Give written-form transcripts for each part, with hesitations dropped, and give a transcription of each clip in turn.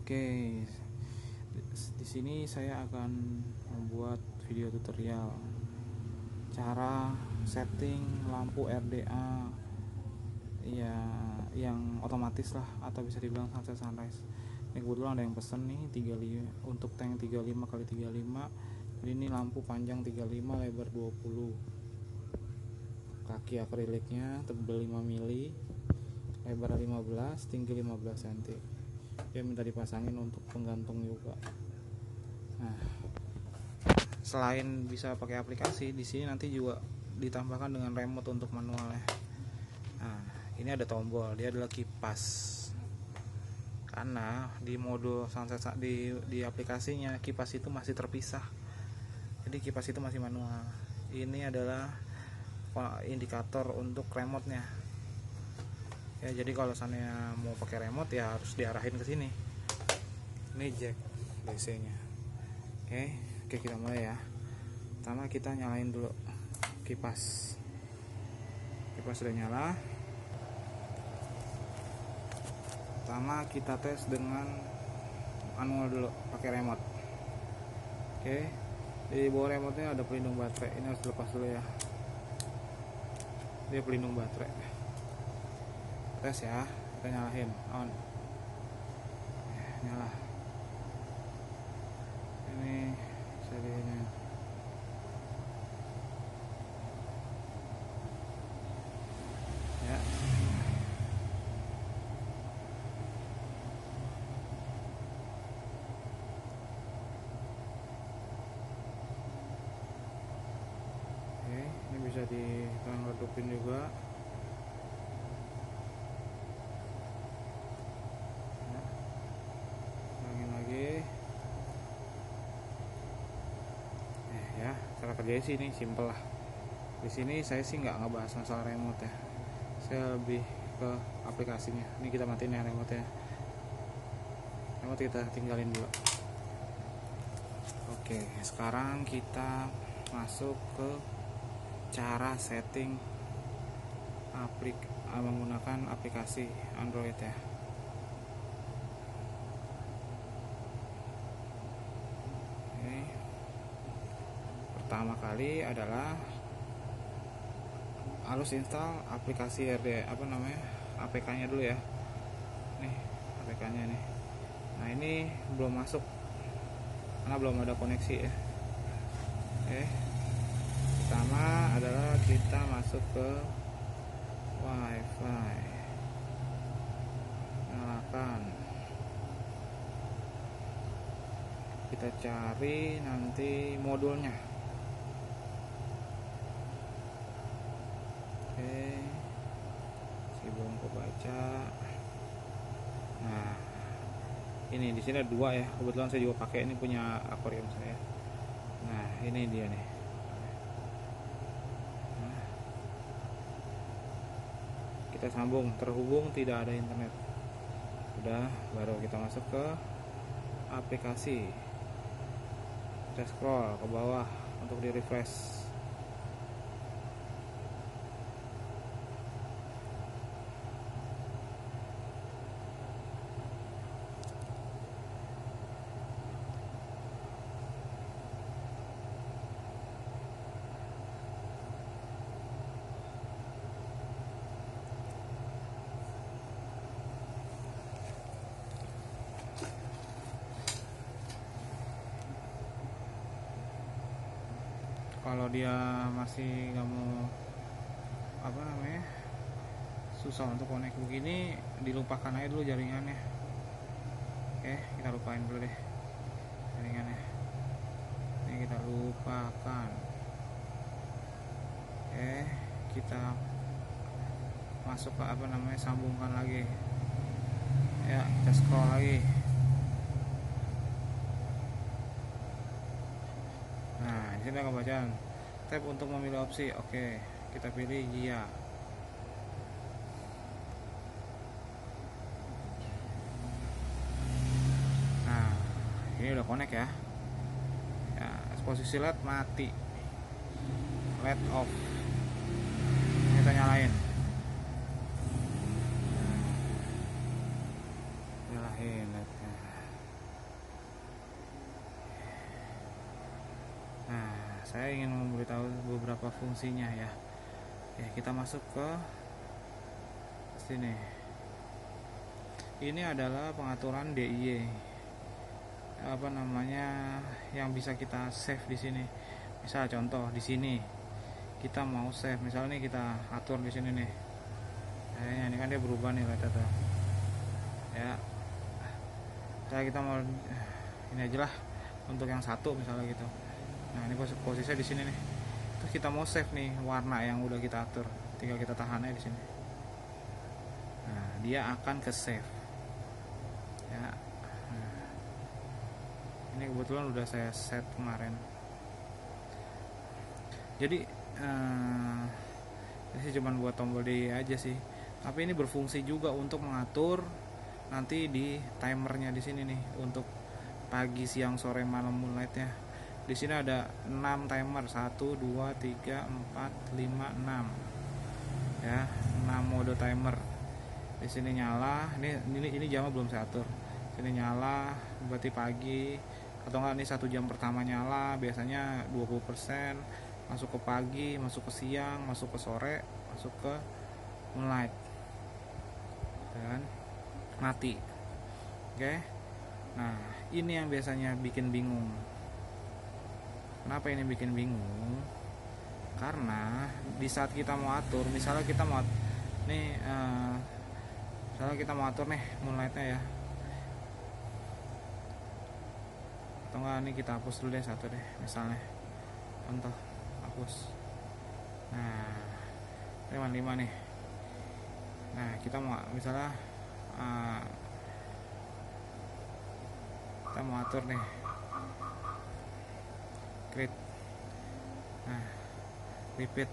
Oke, di sini saya akan membuat video tutorial cara setting lampu RDA ya yang otomatis lah, atau bisa dibilang sunset sunrise. Ini kebetulan ada yang pesen nih 35 untuk tank 35x35. Jadi ini lampu panjang 35, lebar 20, kaki akriliknya tebal 5 mili, lebar 15, tinggi 15 cm. Dia minta dipasangin untuk penggantung juga. Nah, selain bisa pakai aplikasi, di sini nanti juga ditambahkan dengan remote untuk manualnya. Nah, ini ada tombol, dia adalah kipas. Karena di mode sunset di aplikasinya kipas itu masih terpisah. Jadi kipas itu masih manual. Ini adalah indikator untuk remote-nya. Ya, jadi kalau misalnya mau pakai remote ya harus diarahin ke sini. Ini jack DC-nya. Oke, kita mulai ya. Pertama kita nyalain dulu kipas. Kipas sudah nyala. Pertama kita tes dengan manual dulu, pakai remote. Oke. Di bawah remote-nya ada pelindung baterai. Ini harus dilepas dulu ya. Dia pelindung baterai. Tes ya, kita nyalain on. Nyala. Ini serinya. Ya. Oke, ini bisa redupin juga. Ya, cara kerjanya sih ini simple lah. Di sini saya sih nggak ngebahas masalah remote ya. Saya lebih ke aplikasinya. Ini kita matiin ya remote ya. Remote kita tinggalin dulu. Oke, sekarang kita masuk ke cara setting menggunakan aplikasi Android ya. Pertama kali adalah harus install aplikasi RD APK-nya dulu ya. Nih APK-nya nih. Nah, ini belum masuk karena belum ada koneksi ya. Pertama adalah kita masuk ke WiFi. Nyalakan. Kita cari nanti modulnya. Belum kebaca. Nah, ini di sini ada dua ya. Kebetulan saya juga pakai, ini punya akuarium saya. Nah, ini dia nih. Nah, kita sambung, terhubung tidak ada internet. Udah, baru kita masuk ke aplikasi. Kita scroll ke bawah untuk di refresh. Kalau dia masih nggak mau susah untuk connect begini, dilupakan aja dulu jaringannya. Oke, kita lupain dulu deh jaringannya. Ini kita lupakan. Oke, kita masuk ke sambungkan lagi ya. Kita scroll lagi. Nah, di sini ada bacaan. Tap untuk memilih opsi. Oke, kita pilih iya. Nah, ini udah connect ya. Ya, posisi LED mati. LED off. Kita nyalain. Nyalain LED-nya. saya ingin memberitahu beberapa fungsinya ya. Ya, kita masuk ke sini. Ini adalah pengaturan DIY, apa namanya, yang bisa kita save di sini. Misal contoh di sini kita mau save, misalnya nih kita atur di sini nih. Kayaknya ini kan dia berubah nih, lihat tuh. Ya. Kita mau ini aja lah untuk yang satu misalnya gitu. Nah, ini posisinya di sini nih. Terus kita mau save nih warna yang udah kita atur, tinggal kita tahan aja di sini. Nah, dia akan ke save. Ya. Nah, ini kebetulan udah saya set kemarin. Jadi ini sih cuma buat tombol D aja sih. Tapi ini berfungsi juga untuk mengatur nanti di timernya di sini nih untuk pagi, siang, sore, malam moonlightnya. Di sini ada 6 timer, 1, 2, 3, 4, 5, 6. Ya, 6 mode timer. Di sini nyala, ini jamnya belum saya atur. Sini nyala, berarti pagi atau enggak nih 1 jam pertama nyala, biasanya 20%, masuk ke pagi, masuk ke siang, masuk ke sore, masuk ke moonlight. Dan mati. Oke. Nah, ini yang biasanya bikin bingung. Kenapa ini bikin bingung? Karena di saat kita mau atur, misalnya kita mau nih misalnya kita mau atur nih moonlightnya ya, atau enggak nih kita hapus dulu deh satu deh, misalnya contoh hapus. Nah, 5 nih. Nah, kita mau misalnya kita mau atur nih create. Nah, repeat.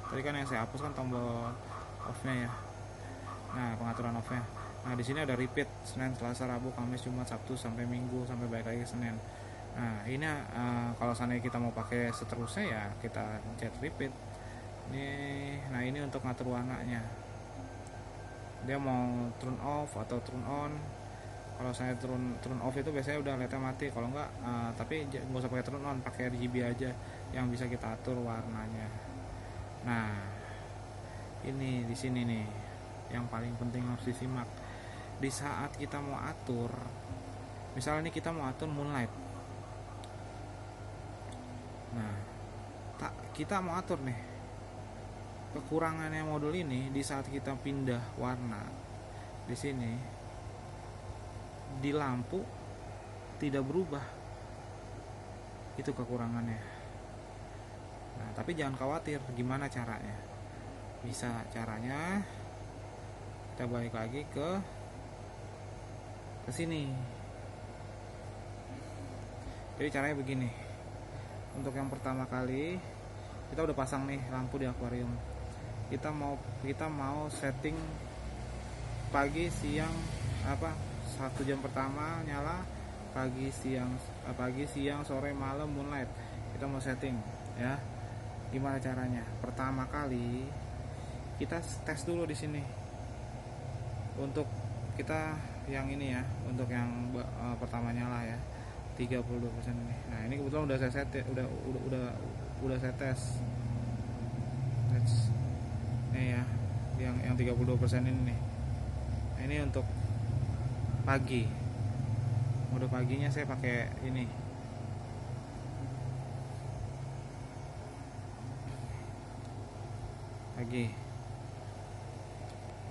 Tadi kan yang saya hapus kan tombol off-nya ya. Nah, pengaturan off-nya. Nah, di sini ada repeat Senin, Selasa, Rabu, Kamis, Jumat, Sabtu sampai Minggu sampai balik lagi ke Senin. Nah, ini kalau seandainya kita mau pakai seterusnya ya kita pencet repeat. Nah ini untuk ngatur warnanya. Dia mau turn off atau turn on. Kalau saya turn off itu biasanya udah lednya mati. Kalau enggak, tapi nggak usah pakai turn on, pakai RGB aja yang bisa kita atur warnanya. Nah, ini di sini nih yang paling penting harus disimak. Di saat kita mau atur, misalnya nih kita mau atur moonlight. Nah, kita mau atur nih. Kekurangannya modul ini di saat kita pindah warna di sini, di lampu tidak berubah. Itu kekurangannya. Nah, tapi jangan khawatir, gimana caranya? Bisa caranya kita balik lagi ke sini. Jadi caranya begini. Untuk yang pertama kali kita udah pasang nih lampu di akuarium. Kita mau setting pagi, siang, 1 jam pertama nyala, pagi, siang, sore, malam moonlight. Kita mau setting ya. Gimana caranya? Pertama kali kita tes dulu di sini. Untuk kita yang ini ya, untuk yang pertama nyala ya, 32% ini. Nah, ini kebetulan udah saya set, udah saya tes. Nih ya, yang 32% ini nih. Nah, ini untuk pagi. Mode paginya saya pakai ini. Pagi.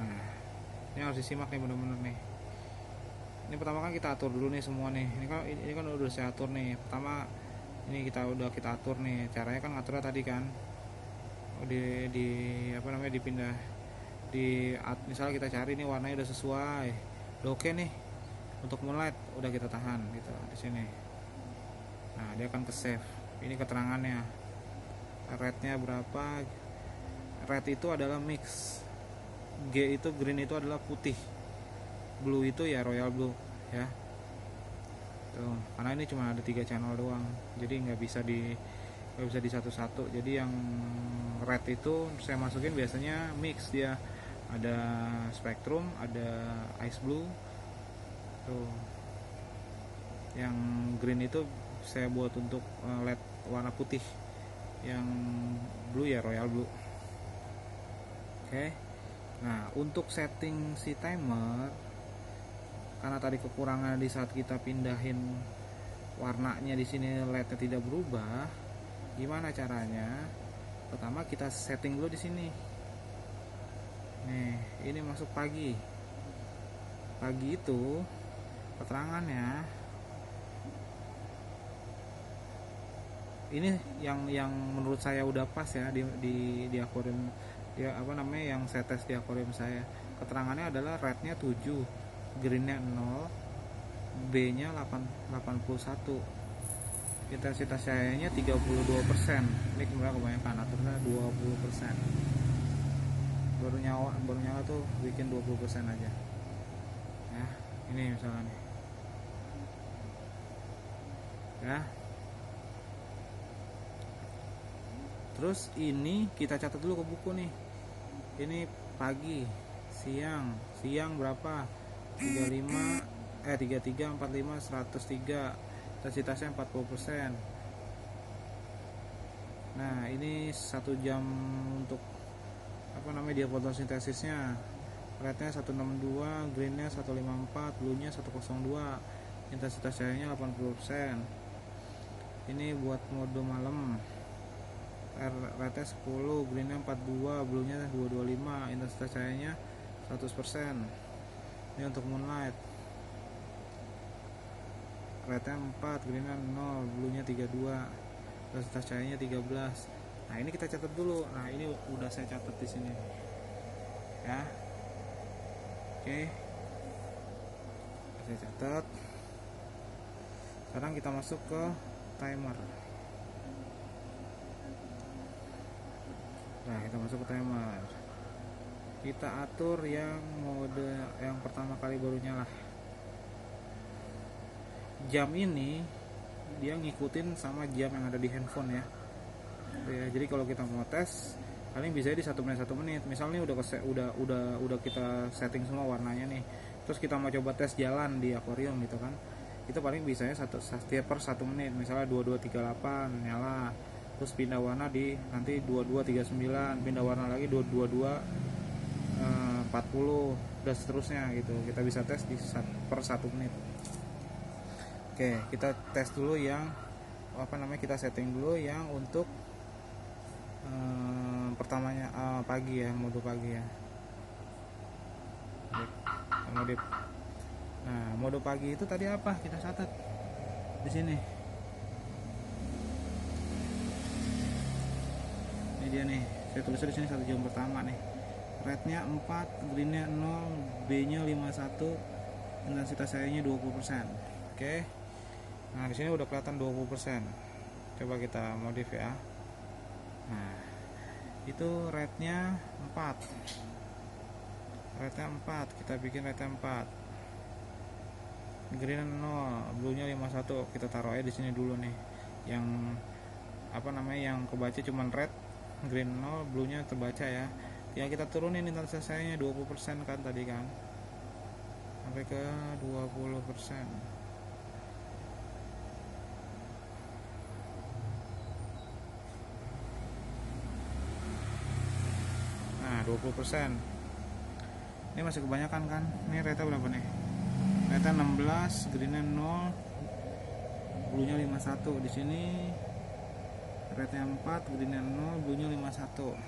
Nah, ini harus disimak nih bener-bener nih. Ini pertama kan kita atur dulu nih semua nih. Ini kan udah saya atur nih. Pertama ini kita atur nih. Caranya kan ngaturnya tadi kan. Dipindah misalnya kita cari nih warnanya udah sesuai. Udah oke nih. Untuk moonlight udah kita tahan gitu di sini. Nah, dia akan ke save. Ini keterangannya. Rednya berapa? Red itu adalah mix. G itu green itu adalah putih. Blue itu ya royal blue ya. Tuh, karena ini cuma ada 3 channel doang. Jadi nggak bisa di satu-satu. Jadi yang red itu saya masukin biasanya mix, dia ada spectrum, ada ice blue. Tuh. Yang green itu saya buat untuk LED warna putih yang blue ya, royal blue. Oke. Nah, untuk setting si timer, karena tadi kekurangan di saat kita pindahin warnanya di sini LED-nya tidak berubah, gimana caranya? Pertama kita setting dulu di sini. Nih, ini masuk pagi. Pagi itu keterangannya ini yang menurut saya udah pas ya di akuarium dia yang saya tes di akuarium saya. Keterangannya adalah rednya 7, greennya 0, B-nya 81, intensitas cahayanya 32%. Ini kebanyakan, aturnya 20%. Baru nyala tuh bikin 20% aja ya. Ini misalnya nih ya. Terus ini kita catat dulu ke buku nih. Ini pagi, siang berapa? 33, 45, 103, intensitasnya 40%. Nah, ini 1 jam untuk dia fotosintesisnya. Rednya 162, greennya 154, bluenya 102, intensitas cahayanya 80%. Ini buat mode malam, rednya 10, greennya 42, bluenya 225, intensitas cahayanya 100%. Ini untuk moonlight, rednya 4, greennya 0, bluenya 32, intensitas cahayanya 13. Nah, ini kita catat dulu. Nah, ini udah saya catat di sini ya. Oke, saya catat. Sekarang kita masuk ke timer. Nah, kita masuk ke timer. Kita atur yang mode yang pertama kali baru nyala. Jam ini dia ngikutin sama jam yang ada di handphone ya. Jadi kalau kita mau tes paling bisa di 1 menit 1 menit. Misalnya udah kita setting semua warnanya nih. Terus kita mau coba tes jalan di akuarium gitu kan. Itu paling bisanya setiap per 1 menit. Misalnya 2238 nyala. Terus pindah warna di nanti 2239, pindah warna lagi 22240 dan seterusnya gitu. Kita bisa tes di per 1 menit. Oke, kita tes dulu yang kita setting dulu yang untuk pertamanya pagi ya, mode pagi ya. Nah, mode pagi itu tadi apa? Kita catat di sini. Ini dia nih. Saya tulis di sini 1 jam pertama nih. Rednya 4, greennya 0, B-nya 51, intensitas cahayanya 20%. Oke. Nah, di sini udah kelihatan 20%. Coba kita modif ya. Nah, itu rednya 4. Rednya 4, kita bikin rednya 4. Green 0, bluenya 51, kita taruh aja di sini dulu nih. Yang yang kebaca cuman red, green 0, bluenya terbaca ya. Ya kita turunin intensitas cahayanya 20% kan tadi kan. Sampai ke 20%. Nah, 20%. Ini masih kebanyakan kan? Ini rata berapa nih? Rata 16, greennya 0, bluenya 51. Di sini rata 4, greennya 0, bluenya 51.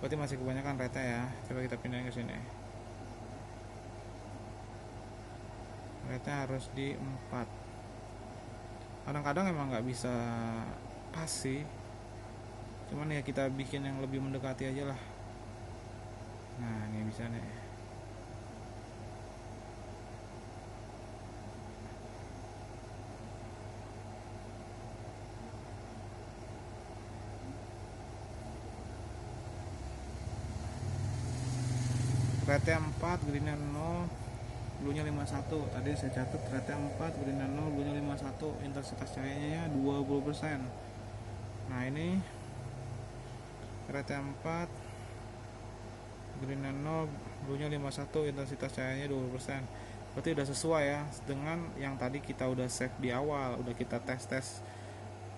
Berarti masih kebanyakan rata ya. Coba kita pindahin ke sini. Rata harus di 4. Kadang-kadang emang nggak bisa pas sih. Cuman ya kita bikin yang lebih mendekati aja lah. Nah, ini bisa nih. Rednya 4, greennya 0, bluenya 51. Tadi saya catat rednya 4, greennya 0, bluenya 51. Intensitas cahayanya 20%. Nah, ini rednya 4, greennya 0, bluenya 51, intensitas cahayanya 20%. berarti udah sesuai ya dengan yang tadi kita udah save di awal, udah kita tes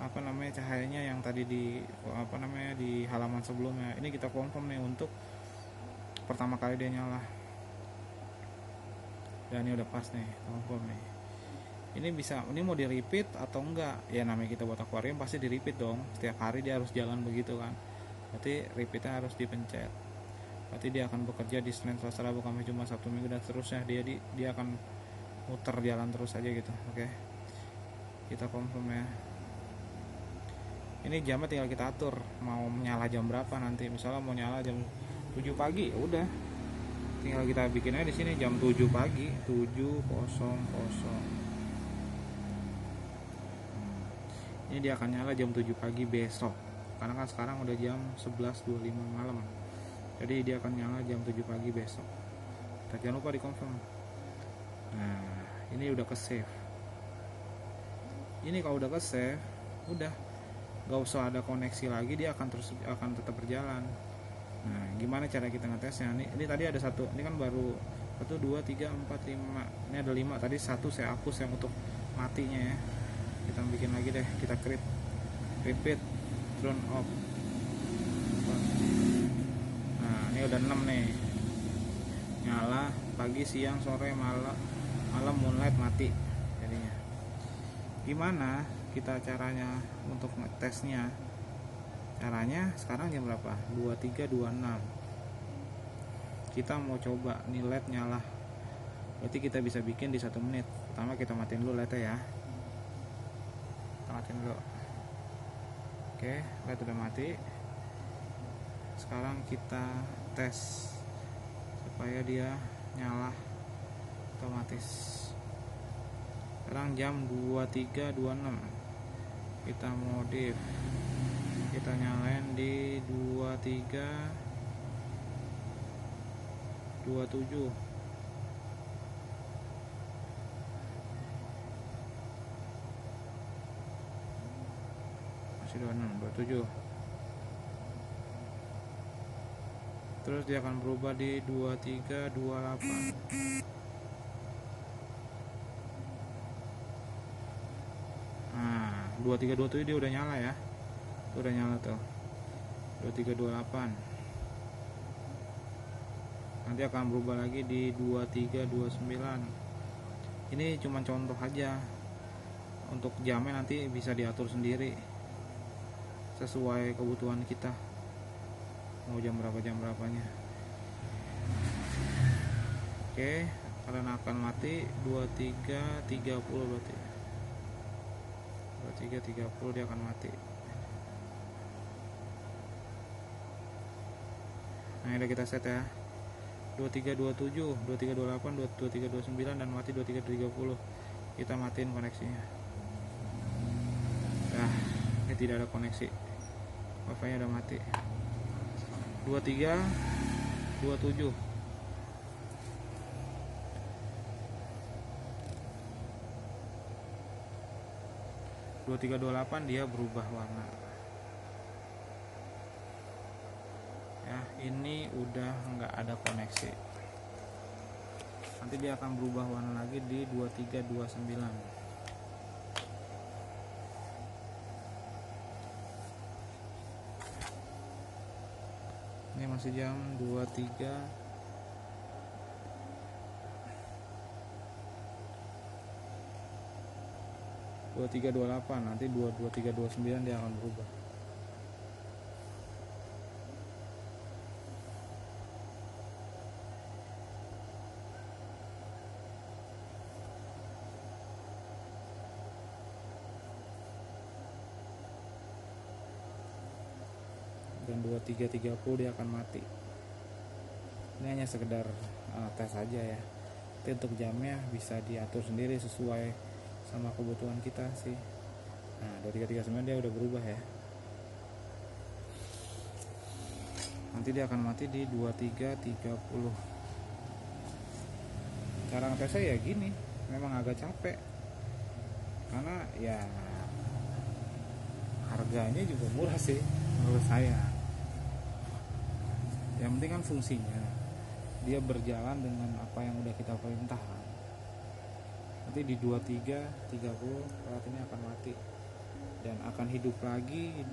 apa namanya cahayanya yang tadi di apa namanya di halaman sebelumnya. Ini kita confirm nih untuk pertama kali dia nyala, dan ini udah pas nih, confirm nih. Ini bisa, ini mau di repeat atau enggak ya, namanya kita buat akuarium pasti di repeat dong, setiap hari dia harus jalan begitu kan, berarti repeatnya harus dipencet. Berarti dia akan bekerja di Senin, Selasa, Rabu, Kamis, Jumat, Sabtu, Minggu dan seterusnya. Dia akan muter jalan terus aja gitu. Oke, kita confirm ya. Ini jamnya tinggal kita atur mau nyala jam berapa nanti. Misalnya mau nyala jam 7 pagi, ya udah tinggal kita bikin aja di sini jam 7 pagi, 7.00. Ini dia akan nyala jam 7 pagi besok, karena kan sekarang udah jam 11.25 malam, jadi dia akan nyala jam 7 pagi besok. Tapi jangan lupa di confirm. Nah, ini udah ke save. Ini kalau udah ke save, udah gak usah ada koneksi lagi, dia akan tetap berjalan. Nah, gimana cara kita ngetesnya? Ini tadi ada satu, ini kan baru 1, 2, 3, 4, 5. Ini ada 5, tadi satu saya hapus yang untuk matinya ya. Kita bikin lagi deh, kita repeat turn off. Nah, ini udah 6 nih, nyala pagi, siang, sore, malam moonlight mati jadinya. Gimana kita caranya untuk ngetesnya? Caranya sekarang jam berapa? 23.26. Kita mau coba nih LED nyala, berarti kita bisa bikin di 1 menit. Pertama kita matiin dulu LED ya, matiin dulu. Oke, LED udah mati. Sekarang kita tes supaya dia nyala otomatis. Sekarang jam 23.26, kita modif, kita nyalain di 23.27. Masih 27. Terus dia akan berubah di 23.28. Nah, 23.27 dia udah nyala ya. Udah nyala tuh. 23.28. Nanti akan berubah lagi di 23.29. Ini cuma contoh aja. Untuk jamnya nanti bisa diatur sendiri sesuai kebutuhan kita, mau jam berapanya. Oke, kalian akan mati 23.30, berarti 23.30 dia akan mati. Nah, udah kita set ya, 23.27, 23.28, 23.29 dan mati 23.30. Kita matiin koneksinya. Nah, ini tidak ada koneksi, wifi-nya udah mati. 23.27. 23.28 dia berubah warna. Ya, ini udah nggak ada koneksi. Nanti dia akan berubah warna lagi di 23.29. Ini masih jam 23.28, nanti 23.29 dia akan berubah. Dan 23.30 dia akan mati. Ini hanya sekedar tes aja ya. Tapi untuk jamnya bisa diatur sendiri sesuai sama kebutuhan kita sih. Nah, 23.39 dia udah berubah ya. Nanti dia akan mati di 23.30. Cara ngetesnya ya gini, memang agak capek karena ya harganya juga murah sih menurut saya. Yang penting kan fungsinya, dia berjalan dengan apa yang udah kita perintahkan. nanti di 23.30 pelat ini akan mati dan akan hidup lagi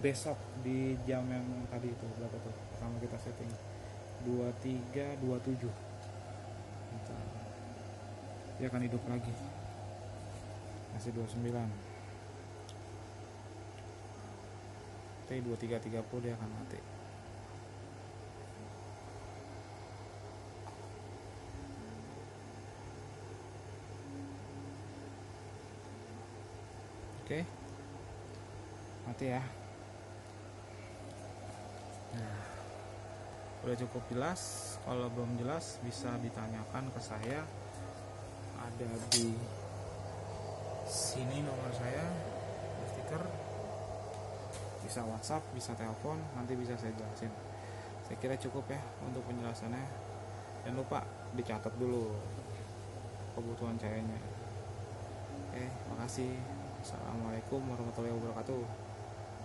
besok di jam yang tadi itu berapa tuh pertama kita setting 23.27 gitu. Dia akan hidup lagi masih 29 tapi 23.30 dia akan mati. Oke, mati ya. Nah, udah cukup jelas. Kalau belum jelas bisa ditanyakan ke saya, ada di sini nomor saya, stiker, bisa WhatsApp, bisa telepon, nanti bisa saya jelasin. Saya kira cukup ya untuk penjelasannya. Jangan lupa dicatat dulu kebutuhan cahayanya. Oke, makasih. Assalamualaikum warahmatullahi wabarakatuh.